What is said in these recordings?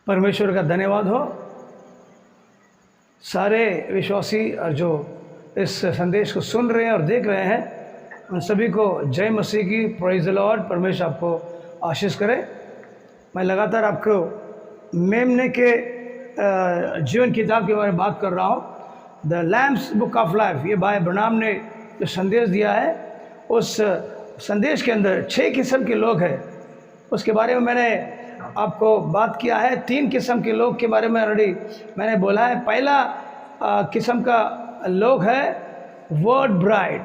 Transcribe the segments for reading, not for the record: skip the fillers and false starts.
परमेश्वर का धन्यवाद हो। सारे विश्वासी और जो इस संदेश को सुन रहे हैं और देख रहे हैं, उन सभी को जय मसीह की, प्रेज द लॉर्ड। परमेश्वर आपको आशीष करे। मैं लगातार आपको मेमने के जीवन किताब के बारे में बात कर रहा हूँ, the lamb's book of life. ये भाई ब्रनाम ने जो संदेश दिया है, उस संदेश के अंदर 6 किस्म के लोग हैं। उसके बारे में मैंने आपको बात किया है। 3 किस्म के लोग के बारे में ऑलरेडी मैंने बोला है। पहला किस्म का लोग है वर्ड ब्राइड,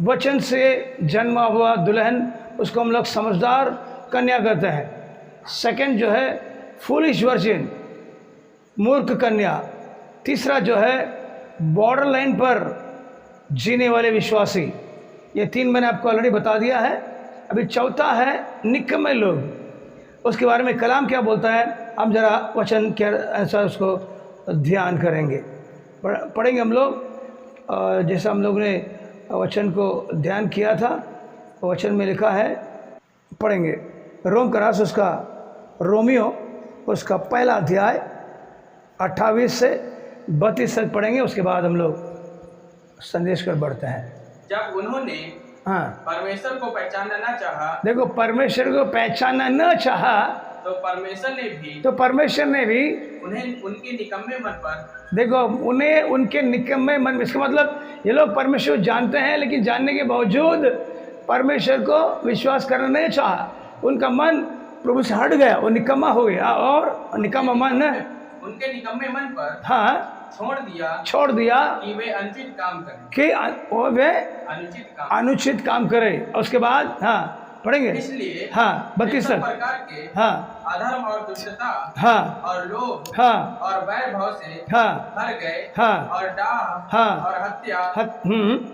वचन से जन्मा हुआ दुल्हन, उसको हम लोग समझदार कन्या कहते हैं। सेकंड जो है फूलिश वर्जिन, मूर्ख कन्या। तीसरा जो है बॉर्डर लाइन पर जीने वाले विश्वासी। ये 3 मैंने आपको ऑलरेडी बता दिया है। अभी चौथा है निकम्मे लोग। उसके बारे में कलाम क्या बोलता है, हम जरा वचन के अनुसार उसको ध्यान करेंगे, पढ़ेंगे हम लोग। जैसा हम लोग ने वचन को ध्यान किया था, वचन में लिखा है, पढ़ेंगे। रोम का रास उसका रोमियो, उसका पहला अध्याय 28 से 32 तक पढ़ेंगे। उसके बाद हम लोग संदेश पर बढ़ते हैं। जब उन्होंने परमेश्वर को पहचानना न चाहा, देखो, परमेश्वर को पहचानना न चाहा तो परमेश्वर ने भी उन्हें उनके निकम्मे मन पर, देखो, उन्हें उनके निकम्मे मन में, इसका मतलब ये लोग परमेश्वर जानते हैं, लेकिन जानने के बावजूद परमेश्वर को विश्वास करना नहीं चाहा। उनका मन प्रभु से हट गया, वो निकम्मा हो गया। और निकम्मा मन है, उनके निकम्मे मन पर छोड़ दिया कि वे अनुचित काम करें, कि वे अनुचित काम करें। उसके बाद पढ़ेंगे। इसलिए 32 प्रकार के अधर्म और दुष्टता और लोभ और वैर भाव से भर गए और डाह और हत्या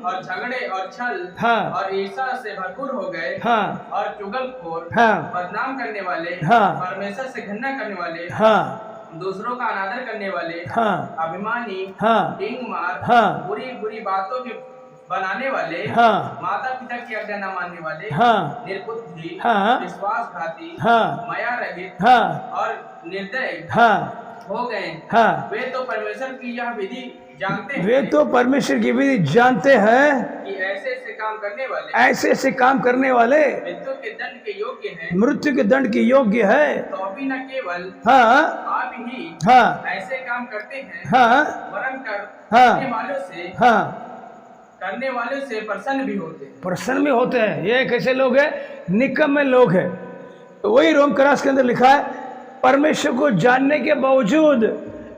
और झगड़े और छल और ईर्ष्या से भरपूर हो गए और चुगलखोर, बदनाम करने वाले, परमेश्वर से घृणा करने वाले, दूसरों का अनादर करने वाले, अभिमानी, ढींगमार, बुरी बुरी बातों के बनाने वाले, माता पिता की आज्ञा न मानने वाले, निर्बुद्धि, विश्वासघाती, माया रहित और निर्दयी हो गए। वे तो परमेश्वर की यह विधि जानते हैं, जानते हैं कि ऐसे ऐसे काम करने वाले मृत्यु के दंड के योग्य हैं। मृत्यु के दंड के योग्य है। तो अभी न केवल आप ही ऐसे काम करते हैं, वरन करने वालों से प्रसन्न भी होते हैं। ये कैसे लोग हैं? निकम्मे लोग हैं। तो वही रोम क्रास के अंदर लिखा है, परमेश्वर को जानने के बावजूद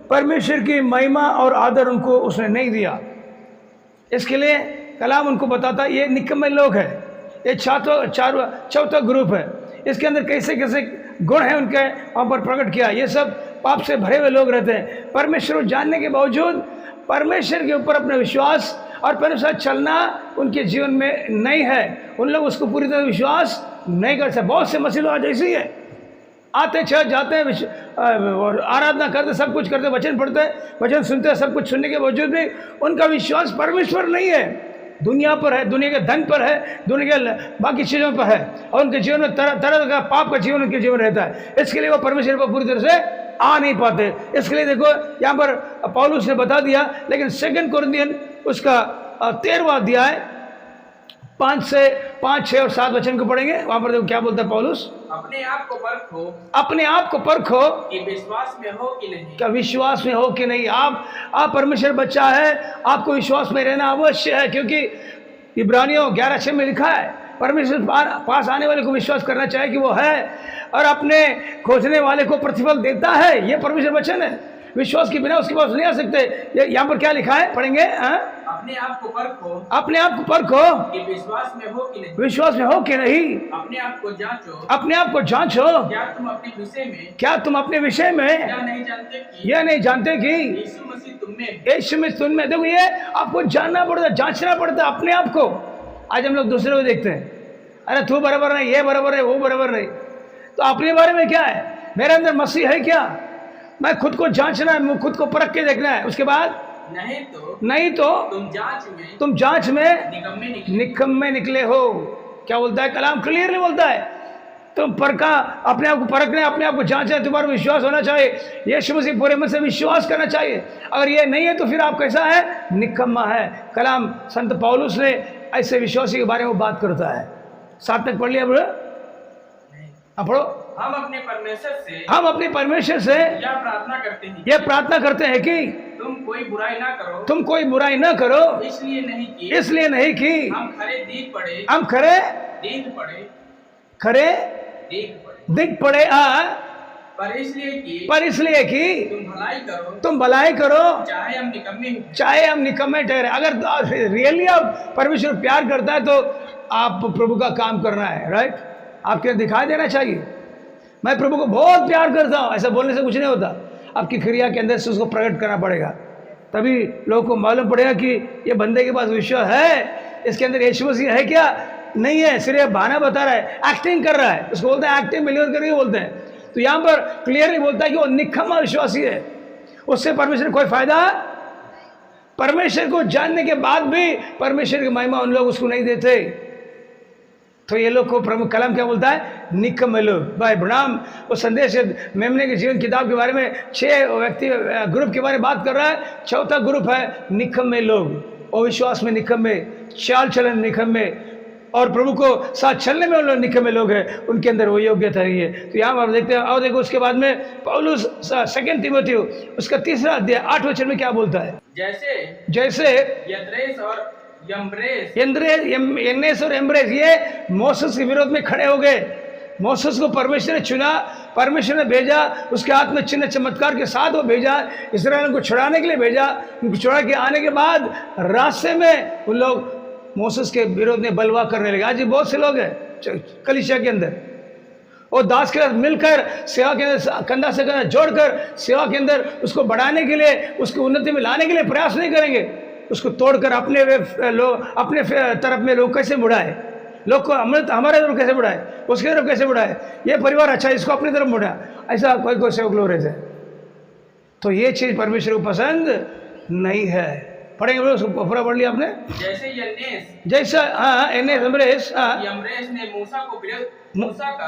परमेश्वर की महिमा और आदर उनको उसने नहीं दिया। इसके लिए कलाम उनको बताता ये निकम्मे लोग हैं। ये चौथा ग्रुप है। इसके अंदर कैसे कैसे गुण हैं उनके वहाँ पर प्रकट किया। ये सब पाप से भरे हुए लोग रहते हैं। परमेश्वर को जानने के बावजूद परमेश्वर के ऊपर अपना विश्वास और परमेश्वर चलना उनके जीवन में नहीं है। उन लोग उसको पूरी तरह विश्वास नहीं कर सकते। बहुत से मसीह लोग आज ऐसे ही है, आते चर्च जाते हैं और आराधना करते, सब कुछ करते, वचन पढ़ते, वचन सुनते, सब कुछ सुनने के बावजूद भी उनका विश्वास परमेश्वर नहीं है, दुनिया पर है, दुनिया के धन पर है, दुनिया के बाकी चीज़ों पर है। और उनके जीवन में तरह तरह का पाप का जीवन उनके जीवन रहता है। इसके लिए वो परमेश्वर पर पूरी तरह से आ नहीं पाते। इसके लिए देखो यहाँ पर पौलुस ने बता दिया। लेकिन 2 कोरिन्थियन उसका 13वां अध्याय 5, 6 और 7 वचन को पढ़ेंगे। वहां पर देखो क्या बोलता है पौलुस। अपने आप को परखो कि विश्वास में हो कि नहीं। क्या विश्वास में हो कि नहीं? आप परमेश्वर बच्चा है, आपको विश्वास में रहना अवश्य है, क्योंकि इब्रानियों 11:6 में लिखा है, परमेश्वर पास आने वाले को विश्वास करना चाहिए कि वो है, और अपने खोजने वाले को प्रतिफल देता है। ये परमेश्वर वचन है। विश्वास के बिना उसके पास नहीं आ सकते। यहाँ पर क्या लिखा है, पढ़ेंगे। अपने आप को परखो कि विश्वास में हो कि नहीं। अपने आप को जांचो। क्या तुम अपने विषय में यह नहीं जानते कि यीशु मसीह तुम में। देखो, ये आपको जानना पड़ता है, जांचना पड़ता है अपने आप को। आज हम लोग दूसरे को देखते हैं, अरे तू बराबर नहीं, ये बराबर है, वो बराबर नहीं। तो अपने बारे में क्या है? मेरे अंदर मसीह है क्या? मैं खुद को जांचना है, खुद को परख के देखना है। उसके बाद नहीं तो तुम जांच में निकम्मे निकले हो। क्या बोलता है कलाम? क्लियरली बोलता है, तुम परखा, अपने आप को परखने, अपने आप को जांचें, तुम्हारा विश्वास होना चाहिए, यीशु मसीह पूरे मन से विश्वास करना चाहिए। अगर ये नहीं है तो फिर आप कैसा है? निकम्मा है। कलाम संत पौलुस ने ऐसे विश्वासी के बारे में बात करता है। 7 तक पढ़ लिया ब्रो? पढ़ो। हम अपने परमेश्वर से यह प्रार्थना करते हैं कि तुम कोई बुराई ना करो, इसलिए नहीं कि हम खरे दिख पड़े पर इसलिए कि तुम भलाई करो, चाहे हम निकम्मे ठहरे। अगर रियली आप परमेश्वर प्यार करता है तो आप प्रभु का काम करना है, राइट? आपके दिखाई देना चाहिए मैं प्रभु को बहुत प्यार करता हूँ, ऐसा बोलने से कुछ नहीं होता। आपकी क्रिया के अंदर से उसको प्रकट करना पड़ेगा, तभी लोगों को मालूम पड़ेगा कि ये बंदे के पास विश्वास है, इसके अंदर यीशु मसीह है क्या? नहीं है, सिर्फ बहाना बता रहा है, एक्टिंग कर रहा है। उसको बोलते हैं एक्टिंग मिलियन करके बोलते हैं। तो यहाँ पर क्लियरली बोलता है कि वो निकम्मा विश्वासी है, उससे परमेश्वर कोई फायदा, परमेश्वर को जानने के बाद भी परमेश्वर की महिमा उन लोग उसको नहीं देते। तो ये लोग को प्रमुख कलाम क्या बोलता है? निकम्मे लोग। भाई ब्रैनम वो संदेश मेमने के जीवन किताब के बारे में 6 व्यक्ति ग्रुप के बारे में बात कर रहा है। चौथा ग्रुप है निकम्मे लोग, और विश्वास में निकम्मे, चाल चलन निकम्मे, और प्रभु को साथ चलने में उन लोग निकम्मे लोग हैं, उनके अंदर वो योग्यता नहीं है। तो यहाँ आप देखते हैं, और देखो उसके बाद में पौलुस 2 तीमुथियुस उसका 3 अध्याय 8 वचन में क्या बोलता है? जैसे यद्रेस और यन्नेस और एम्ब्रेस ये मोसेस के विरोध में खड़े हो गए। मोसेस को परमेश्वर ने चुना, परमेश्वर ने भेजा, उसके हाथ में चिन्ह चमत्कार के साथ वो भेजा, इस्राएल को छुड़ाने के लिए भेजा। उनको छुड़ा के आने के बाद रास्ते में उन लोग मोसेस के विरोध में बलवा करने लगे। आज बहुत से लोग हैं कलीसिया के अंदर, और दास के साथ मिलकर सेवा के अंदर कंधा से कंधा जोड़कर सेवा के अंदर उसको बढ़ाने के लिए, उसकी उन्नति में लाने के लिए प्रयास नहीं करेंगे। उसको तोड़कर अपने तरफ में लोग कैसे बढ़ाए, लोग को हमारे तरफ कैसे बढ़ाए, उसके तरफ कैसे बढ़ाए, ये परिवार अच्छा है इसको अपनी तरफ बढ़ाए, ऐसा कोई सेवक लोग रहते हैं। तो ये चीज़ परमेश्वर को पसंद नहीं है। पढ़ेंगे बोलो, उसको पूरा पढ़ लिया आपने? जैसा यम्ब्रेस ने मूसा का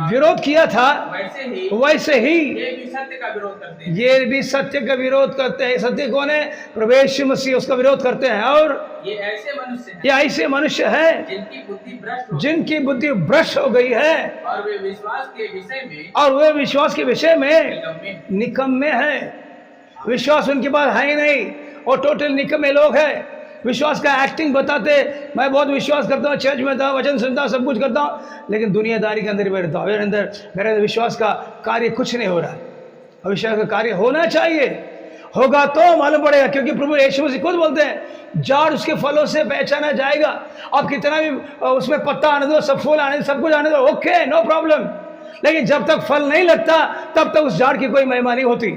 विरोध किया था, वैसे ही ये भी सत्य का विरोध करते हैं। सत्य कौन है? प्रभु यीशु मसीह, उसका विरोध करते हैं। और ये ऐसे मनुष्य है जिनकी बुद्धि भ्रष्ट हो गई है, और वे विश्वास के विषय में निकम्मे हैं। विश्वास उनके पास है ही नहीं, और टोटल निकम्मे लोग हैं। विश्वास का एक्टिंग बताते, मैं बहुत विश्वास करता हूँ, चर्च में था, वचन सुनता हूँ, सब कुछ करता हूँ, लेकिन दुनियादारी के अंदर ही रहता हूँ। मेरे विश्वास का कार्य कुछ नहीं हो रहा है। और विश्वास का कार्य होना चाहिए, होगा तो मालूम पड़ेगा, क्योंकि प्रभु यीशु मसीह खुद बोलते हैं झाड़ उसके फलों से पहचाना जाएगा। आप कितना भी उसमें पत्ता आने दो, सब फूल आने दो, सब कुछ आने दो, ओके, नो प्रॉब्लम, लेकिन जब तक फल नहीं लगता तब तक उस झाड़ की कोई महिमा नहीं होती।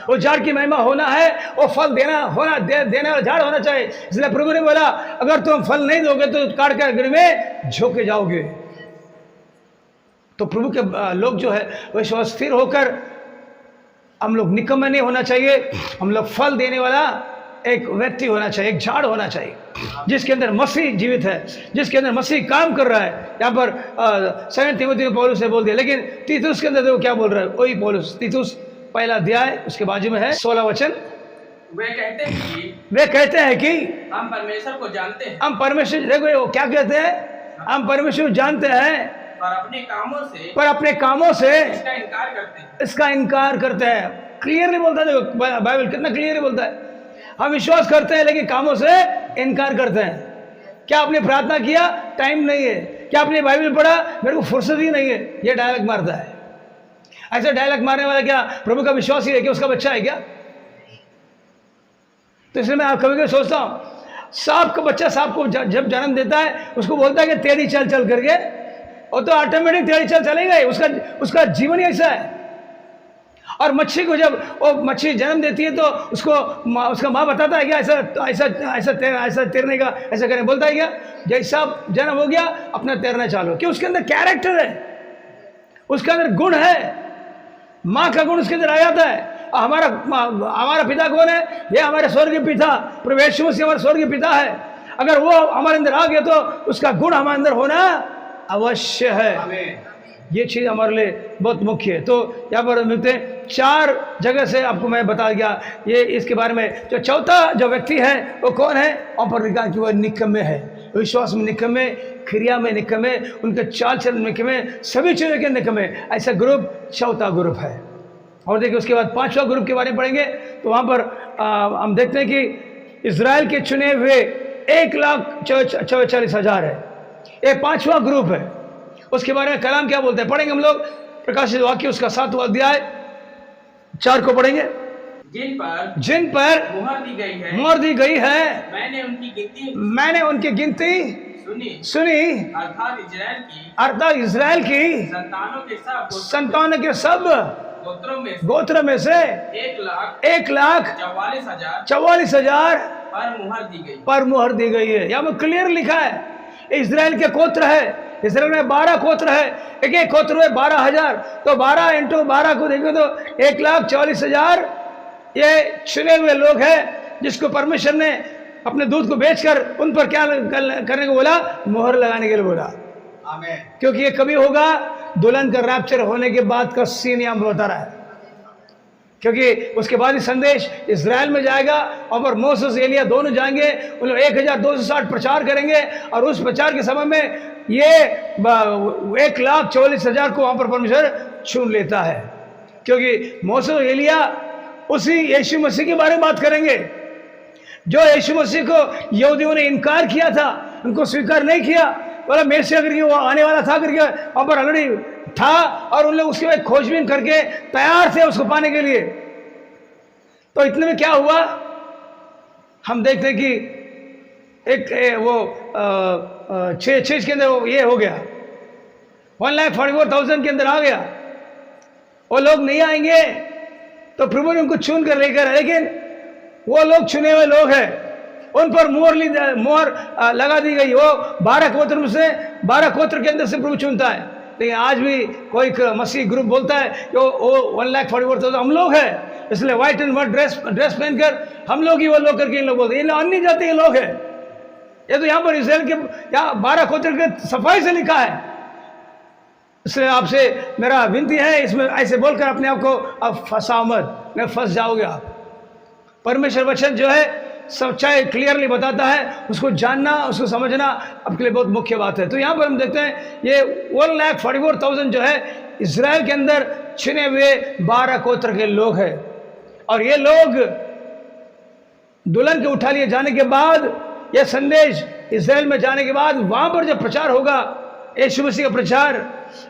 वो झाड़ की महिमा होना है, वो फल देने वाला झाड़ होना चाहिए। इसलिए प्रभु ने बोला, अगर तुम फल नहीं दोगे तो काट कर अग्नि में झोंके जाओगे। तो प्रभु के लोग जो है विश्वास स्थिर होकर, हम लोग निकम्मे नहीं होना चाहिए, हम लोग फल देने वाला एक व्यक्ति होना चाहिए, एक झाड़ होना चाहिए जिसके अंदर मसीह जीवित है, जिसके अंदर मसीह काम कर रहा है। यहाँ पर 2 तीमुथियुस में पौलुस ने बोल दिया, लेकिन तीतुस के अंदर देखो क्या बोल रहा है वही पौलुस। तीतुस 1 अध्याय उसके बाजू में है 16 वचन। वे कहते हैं कि हम परमेश्वर को जानते हैं। हम परमेश्वर, देखो वो क्या कहते हैं, हम परमेश्वर जानते हैं, पर अपने कामों से इसका इनकार करते हैं। क्लियरली बोलता है, देखो बाइबल कितना क्लियरली बोलता है, हम विश्वास करते हैं लेकिन कामों से इनकार करते हैं। क्या आपने प्रार्थना किया? टाइम नहीं है। क्या आपने बाइबल पढ़ा? मेरे को फुर्सत ही नहीं है। ये डायलॉग मारता है। ऐसा डायलॉग मारने वाला क्या प्रभु का विश्वास ही है कि उसका बच्चा है क्या? तो इसलिए मैं कभी कभी सोचता हूँ, सांप का बच्चा सांप को जब जन्म देता है, उसको बोलता है कि तेरी चल चल करके, और तो ऑटोमेटिक तेरी चल चलेगा ही, उसका जीवन ही ऐसा है। और मच्छी को जब वो मच्छी जन्म देती है तो उसका माँ बताता है क्या ऐसा तैरने का, ऐसा करने बोलता है क्या? जैसा जन्म हो गया अपना तैरना चालू, कि उसके अंदर कैरेक्टर है, उसके अंदर गुण है, माँ का गुण उसके अंदर आ जाता है। हमारा पिता कौन है? ये हमारे स्वर्गीय पिता प्रभु यीशु मसीह हमारे स्वर्गीय पिता है। अगर वो हमारे अंदर आ गया तो उसका गुण हमारे अंदर होना अवश्य है। ये चीज़ हमारे लिए बहुत मुख्य है। तो यहाँ पर मिलते हैं 4 जगह से आपको मैं बता दिया ये इसके बारे में। जो चौथा जो व्यक्ति है वो कौन है? वहाँ पर लिखा कि वह निकम्मे है, विश्वास में निकम्मे, क्रिया में निकम्मे, उनके चाल चलन में निकम्मे, सभी चीज़ों के निकम्मे। ऐसा ग्रुप चौथा ग्रुप है। और देखिए उसके बाद 5वां ग्रुप के बारे में पढ़ेंगे तो वहाँ पर हम देखते हैं कि इजराइल के चुने हुए 1,44,000 है। ये 5वां ग्रुप है। उसके बारे में कलाम क्या बोलते हैं पढ़ेंगे हम लोग। प्रकाशित वाक्य उसका 7वां अध्याय 4 को पढ़ेंगे। जिन पर मोहर दी गई है मैंने उनकी गिनती सुनी अर्थात इजराइल की संतानों के सब गोत्रों में से 1,44,000 पर मुहर दी गई है। यहाँ में क्लियर लिखा है इजराइल के गोत्र है। इसराइल में 12 गोत्र है, एक गोत्र में 12,000, तो 12 इंटू 12 को देखो तो 1,44,000 ये चुने हुए लोग हैं जिसको परमेश्वर ने अपने दूध को बेचकर उन पर क्या करने को बोला? मोहर लगाने के लिए बोला। क्योंकि ये कभी होगा? दुल्हन का रैप्चर होने के बाद का सीन यहाँ पर बता रहा है। क्योंकि उसके बाद ही संदेश इजराइल में जाएगा और मोसेस एलिया दोनों जाएंगे। उन लोग 1,260 प्रचार करेंगे और उस प्रचार के समय में ये 1,44,000 को वहाँ पर परमेश्वर चुन लेता है। क्योंकि मोसेस एलिया उसी यीशु मसीह के बारे में बात करेंगे जो यीशु मसीह को यहूदियों ने इनकार किया था, उनको स्वीकार नहीं किया। बोला मेसिया करके वो आने वाला था करके वहाँ पर ऑलरेडी था और उन लोग उसके बाद खोजबीन करके तैयार थे उसको पाने के लिए। तो इतने में क्या हुआ? हम देखते हैं कि एक वो 6 के अंदर वो ये हो गया, 1,44,000 के अंदर आ गया। वो लोग नहीं आएंगे तो प्रभु ने उनको चुन कर लेकर, लेकिन वो लोग चुने हुए लोग हैं, उन पर मोहर लगा दी गई। वो 12 गोत्र में से 12 गोत्र के अंदर से प्रभु चुनता है। लेकिन आज भी कोई मसीह ग्रुप बोलता है कि वो 1,44,000 हम लोग हैं, इसलिए व्हाइट एंड व्हाइट ड्रेस पहनकर हम लोग ही वो लोग करके इन लोग बोलते हैं। इन अन्य जाति के लोग हैं। ये तो यहाँ पर इसराइल के यहाँ 12 गोत्र के सफाई से लिखा है। इसलिए आपसे मेरा विनती है इसमें ऐसे बोलकर अपने आप को अब फंसाओ मत, मैं फंस जाओगे आप। परमेश्वर वचन जो है सच्चाई क्लियरली बताता है, उसको जानना उसको समझना आपके लिए बहुत मुख्य बात है। तो यहाँ पर हम देखते हैं ये 1,44,000 जो है इजराइल के अंदर चुने हुए 12 गोत्र के लोग हैं। और ये लोग दुल्हन के उठा लिए जाने के बाद, यह संदेश इजराइल में जाने के बाद वहाँ पर जब प्रचार होगा यीशु मसीह का प्रचार,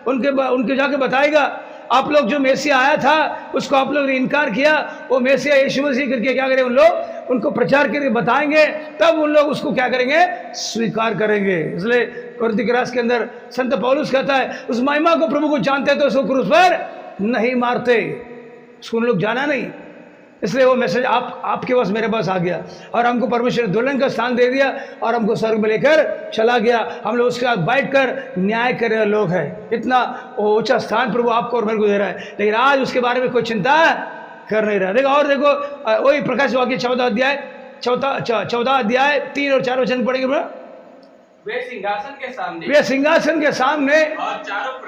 उनके जाके बताएगा आप लोग जो मेसिया आया था उसको आप लोग ने इनकार किया, वो मेसिया यीशु मसीह करके क्या करें? उन लोग उनको प्रचार करके बताएंगे, तब उन लोग उसको क्या करेंगे? स्वीकार करेंगे। इसलिए कुरिन्थी के रास के अंदर संत पौलुस कहता है उस महिमा को प्रभु को जानते तो उसको क्रूस पर नहीं मारते, उसको उन लोग जाना नहीं। इसलिए वो मैसेज आपके पास मेरे पास आ गया और हमको परमेश्वर दुल्हन का स्थान दे दिया और हमको स्वर्ग में लेकर चला गया। हम लोग उसके साथ बैठ कर न्याय कर रहे लोग हैं। इतना ऊंचा स्थान प्रभु आपको और मेरे को दे रहा है, लेकिन आज उसके बारे में कोई चिंता कर नहीं रहा। देखो और देखो वही प्रकाश वाक्य 14 अध्याय 3 और 4 वचन पढ़ेंगे। वे सिंहासन के सामने और चारों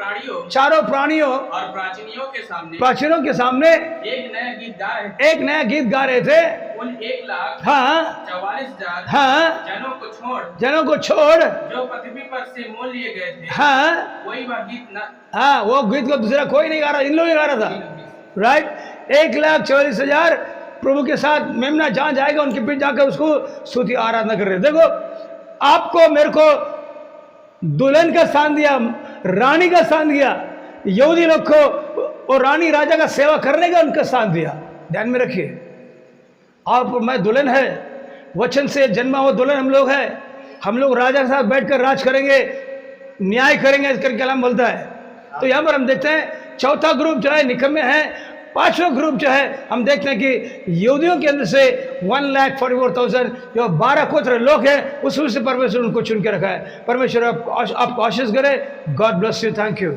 प्राणियों और प्राचीनों के सामने एक नया गीत गा रहे थे। उन 1,44,000 जनों को छोड़ जो पृथ्वी पर से मोल लिए गए थे, वही वह गीत न, वो गीत को दूसरा कोई नहीं गा रहा, इन लोग ही गा रहा था। राइट, 1,44,000 प्रभु के साथ मेमना जहाँ जाएगा उनके पीछे जाकर उसको स्तुति आराधना कर रहे। देखो आपको मेरे को दुल्हन का स्थान दिया, रानी का स्थान दिया, यहूदी लोग को और रानी राजा का सेवा करने का उनका स्थान दिया। ध्यान में रखिए, आप मैं दुल्हन है, वचन से जन्मा हुआ दुल्हन हम लोग है। हम लोग राजा के साथ बैठकर राज करेंगे, न्याय करेंगे करके कलाम बोलता है। तो यहाँ पर हम देखते हैं चौथा ग्रुप जो है निकम्मे है, 5वां ग्रुप जो है हम देखते हैं कि यहूदियों के अंदर से 1,44,000 जो 12 गोत्र लोग हैं उसमें से परमेश्वर उनको चुन के रखा है। परमेश्वर आपको आशीष करे। God bless you, thank you.